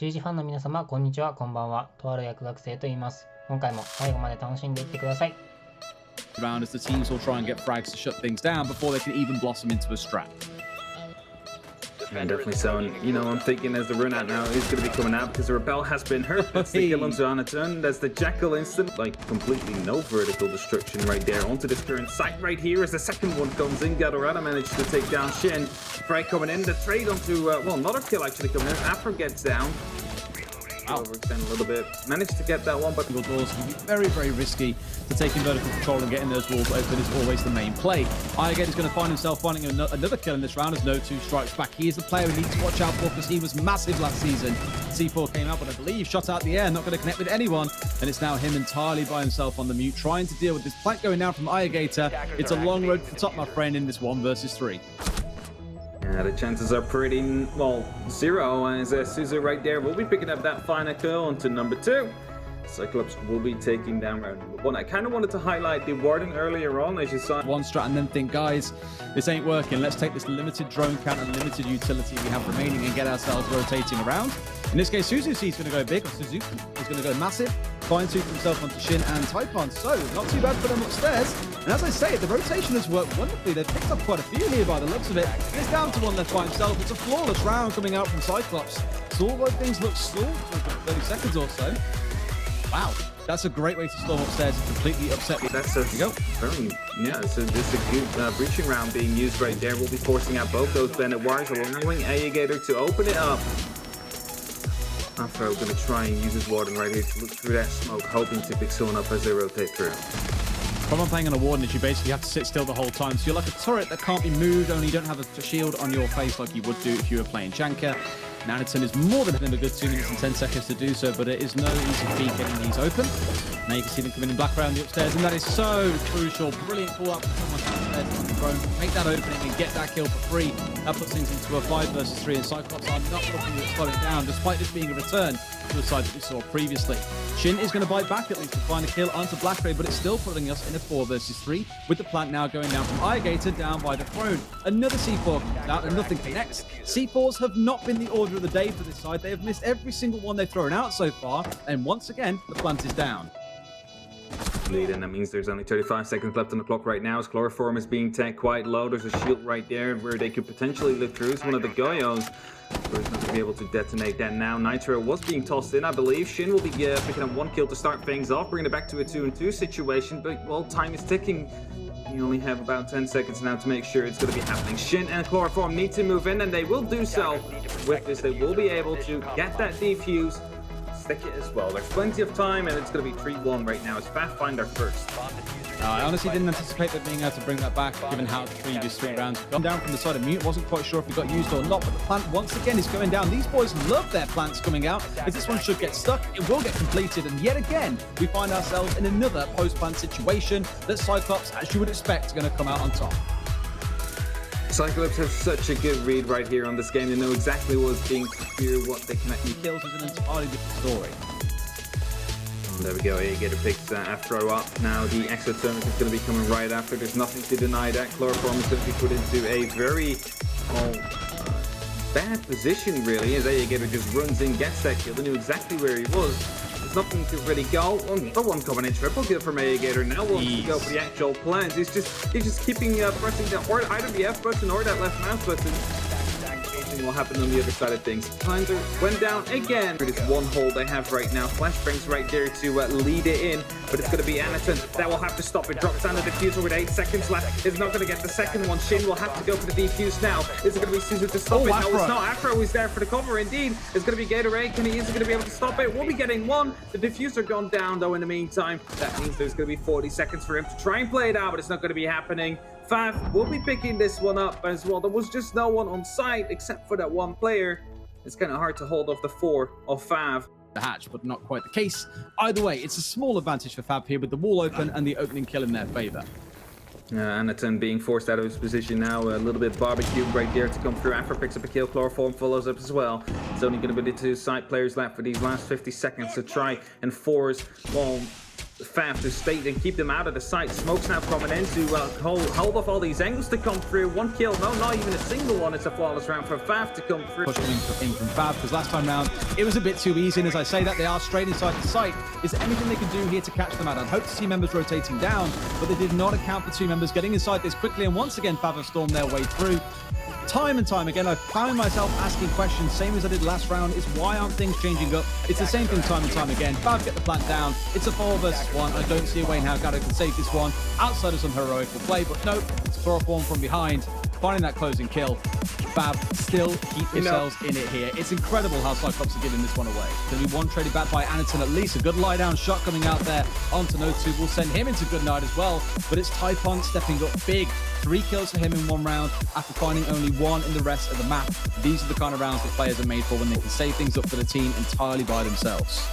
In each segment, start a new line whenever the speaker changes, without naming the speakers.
シージファンの皆様、こんにちは、こんばんは。とある薬学生と言います。今回も最後まで楽しんでいってください。
Round as the teams will try and get frags to shut things down before they can even blossom into a strat.
Yeah, definitely so. And, you know, I'm thinking as the run out now is going to be coming out because the Rebel has been hurt. That's the kill onto Anatun. There's the Jackal instant. Like, completely no vertical destruction right there. Onto this current site right here as the second one comes in. Gadorada managed to take down Shin. Frey coming in. The trade onto, well, another kill actually coming in. Afro gets down. Overextend a little bit. Managed to get that one, but
Doors can be very, very risky. So taking vertical control and getting those walls open is always the main play. Iagate is going to find himself finding another kill in this round as no two strikes back. He is the player we need to watch out for because he was massive last season. C4 came out, but I believe shot out the air, not going to connect with anyone. And it's now him entirely by himself on the mute, trying to deal with this plank going down from Iagate. It's a long road to the top, my friend, in this 1 versus 3.
Yeah, the chances are pretty, well, zero, as Suzu right there will be picking up that final kill onto number 2. Cyclops will be taking down round number 1. I kind of wanted to highlight the Warden earlier on, as you saw.
One strat and then think, guys, this ain't working. Let's take this limited drone count and limited utility we have remaining and get ourselves rotating around. In this case, Suzuki's going to go big, or Suzuki is going to go massive. Fine tooth himself onto Shin and Taipon, so not too bad for them upstairs. And as I say, the rotation has worked wonderfully. They've picked up quite a few here by the looks of it. And it's down to one left by himself. It's a flawless round coming out from Cyclops. So although things look stalled for 30 seconds or so, wow, that's a great way to storm upstairs and completely upset me.
That's a very, yeah, so this is a good breaching round being used right there. We'll be forcing out both those Bennett wires, allowing Alligator to open it up. Afro going to try and use his Warden right here to look through that smoke, hoping to pick someone up as they rotate through.
Problem playing on a Warden is you basically have to sit still the whole time. So you're like a turret that can't be moved, only you don't have a shield on your face like you would do if you were playing Janker. Naniten is more than a good 2 minutes and 10 seconds to do so, but it is no easy feat getting these open. Now you can see them coming in black around the upstairs, and that is so crucial. Brilliant call up from someone downstairs on the drone. Make that opening and get that kill for free. That puts things into a 5 versus 3, and Cyclops are not looking at slowing down, despite this being a return to the side that we saw previously. Shin is going to bite back at least to find a kill onto Blackray, but it's still putting us in a 4 versus 3, with the plant now going down from Iagator down by the throne. Another C4 comes out and nothing connects. C4s have not been the order of the day for this side. They have missed every single one they've thrown out so far, and once again, the plant is down.
Lead, and that means there's only 35 seconds left on the clock right now as Chloroform is being tagged quite low. There's a shield right there where they could potentially live through. It's one of the Goyos, but it's not going to be able to detonate that now. Nitro was being tossed in, I believe. Shin will be picking up 1 kill to start things off, bringing it back to a 2-2 situation, but, well, time is ticking. You only have about 10 seconds now to make sure it's going to be happening. Shin and Chloroform need to move in, and they will do so. With this, they will be able to get that defuse, stick it as well. There's plenty of time, and it's going to be 3-1 right now. It's Pathfinder first.
I honestly didn't anticipate them being able to bring that back, given how the previous 3 rounds have gone down from the side of Mute. Wasn't quite sure if it got used or not, but the plant once again is going down. These boys love their plants coming out, as this one should get stuck. It will get completed, and yet again, we find ourselves in another post-plant situation that Cyclops, as you would expect, is going to come out on top.
Cyclops has such a good read right here on this game. They know exactly what's being secured, what they can actually kill.
Kills is an entirely different story.
There we go, Alligator picks Afro up. Now the exothermic is going to be coming right after. There's nothing to deny that. Chloroform is going to be put into a very, bad position really, as Alligator just runs in, gets that kill. They knew exactly where he was. There's nothing to really go. Another one coming in, triple kill from Alligator. Now wants to go for the actual plans. He's just keeping pressing down or either the F button or that left mouse button. Will happen on the other side of things. Cleanser went down again. For this 1 hole they have right now. Flashbangs right there to lead it in, but it's going to be Anatun that will have to stop it. Drops down the diffuser with 8 seconds left. Is not going to get the second one. Shin will have to go for the defuse now. Is it going to be Suzu to stop it?
Afro.
No, it's not. Afro is there for the cover indeed. It's going to be Gatorade. Is he going to be able to stop it? We'll be getting 1. The diffuser gone down though in the meantime. That means there's going to be 40 seconds for him to try and play it out, but it's not going to be happening. Fav will be picking this one up as well. There was just no one on site except for that 1 player. It's kind of hard to hold off the 4 of Fav.
The hatch, but not quite the case. Either way, it's a small advantage for Fab here with the wall open and the opening kill in their favor.
Anatun being forced out of his position now. A little bit barbecued right there to come through. Afro picks up a kill. Chloroform follows up as well. It's only going to be the 2 side players left for these last 50 seconds to try and force, well, Fav to state and keep them out of the sight. Smoke's now coming in to hold off all these angles to come through. One kill, no, not even a single one. It's a flawless round for Fav to come through.
Push in from Fav, because last time round it was a bit too easy, and as I say that, they are straight inside the site. Is there anything they can do here to catch them out? I'd hope to see members rotating down, but they did not account for two members getting inside this quickly, and once again Fav have stormed their way through. Time and time again, I've found myself asking questions, same as I did last round, is why aren't things changing up? It's the same thing time and time again. Fav get the plant down. It's a 4 versus 1. I don't see a way in how Gado can save this one outside of some heroic play, but no, it's chloroform from behind, finding that closing kill. Fav still keep themselves in it here. It's incredible how Cyclops are giving this one away. Going to be one traded back by Anaton at least. A good lie down shot coming out there onto Notu will send him into good night as well. But it's Typhon stepping up big. 3 kills for him in 1 round after finding only 1 in the rest of the map. These are the kind of rounds that players are made for, when they can save things up for the team entirely by themselves.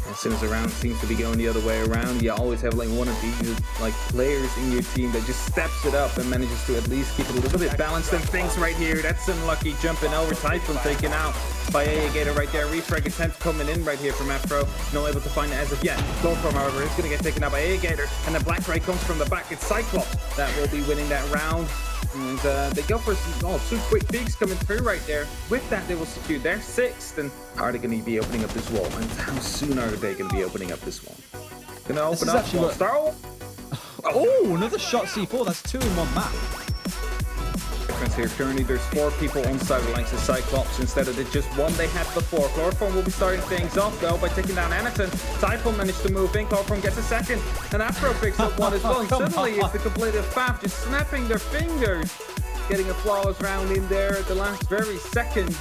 As soon as the round seems to be going the other way around, you always have like one of these like players in your team that just steps it up and manages to at least keep it a little bit balanced. And things right here, that's unlucky, jumping over. Typhon taken out by APACNORTH right there. Refrag attempt coming in right here from Afro. Not able to find it as of yet. Chloroform, however, is going to get taken out by APACNORTH, and the Black Ray comes from the back. It's Cyclops that will be winning that round. And they go for some 2 quick peeks coming through right there. With that, they will secure their 6th. And are they going to be opening up this wall? And how soon are they going to be opening up this wall? Going to open up wall. Star.
Oh, another shot C4. That's 2 in 1 map.
Here currently there's 4 people on side with likes of Cyclops instead of the just 1 they had before. Chloroform will be starting things off though by taking down Anaton. Typhon managed to move in. Chloroform gets a 2nd, and Afro picks up 1 as well. And suddenly it's the completed Fav just snapping their fingers, getting a flawless round in there at the last very second.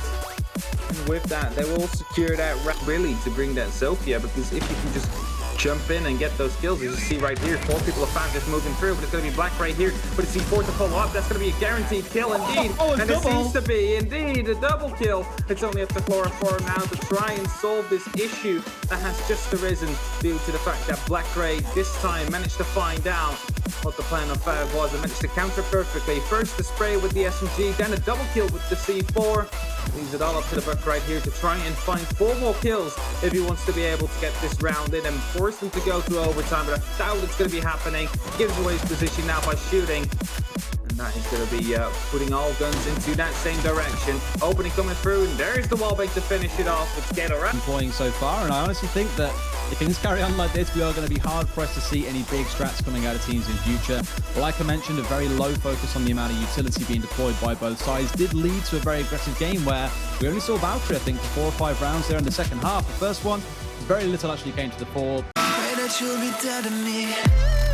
And with that, they will secure that round really to bring that Zofia, because if you can just jump in and get those kills, as you see right here, 4 people of Fav just moving through, but it's going to be Black right here, but it's C4 to follow up. That's going to be a guaranteed kill indeed. And it seems to be indeed a double kill. It's only up to Chloroform now to try and solve this issue that has just arisen due to the fact that Black Ray this time managed to find out what the plan of Fav was and managed to counter perfectly. First the spray with the SMG, then a double kill with the C4. Leaves it all up to the Buck right here to try and find 4 more kills if he wants to be able to get this round in and force them to go to overtime, but I doubt it's going to be happening. Gives away his position now by shooting, and that is going to be putting all guns into that same direction. Opening coming through, and there's the wallbait to finish it off. Let's get around.
Employing so far, and I honestly think that if things carry on like this, we are going to be hard pressed to see any big strats coming out of teams in future. Like I mentioned, a very low focus on the amount of utility being deployed by both sides did lead to a very aggressive game where we only saw Valkyrie, I think, for 4 or 5 rounds there in the second half. The first one, very little actually came to the fore.
Pray that you'll be dead to me.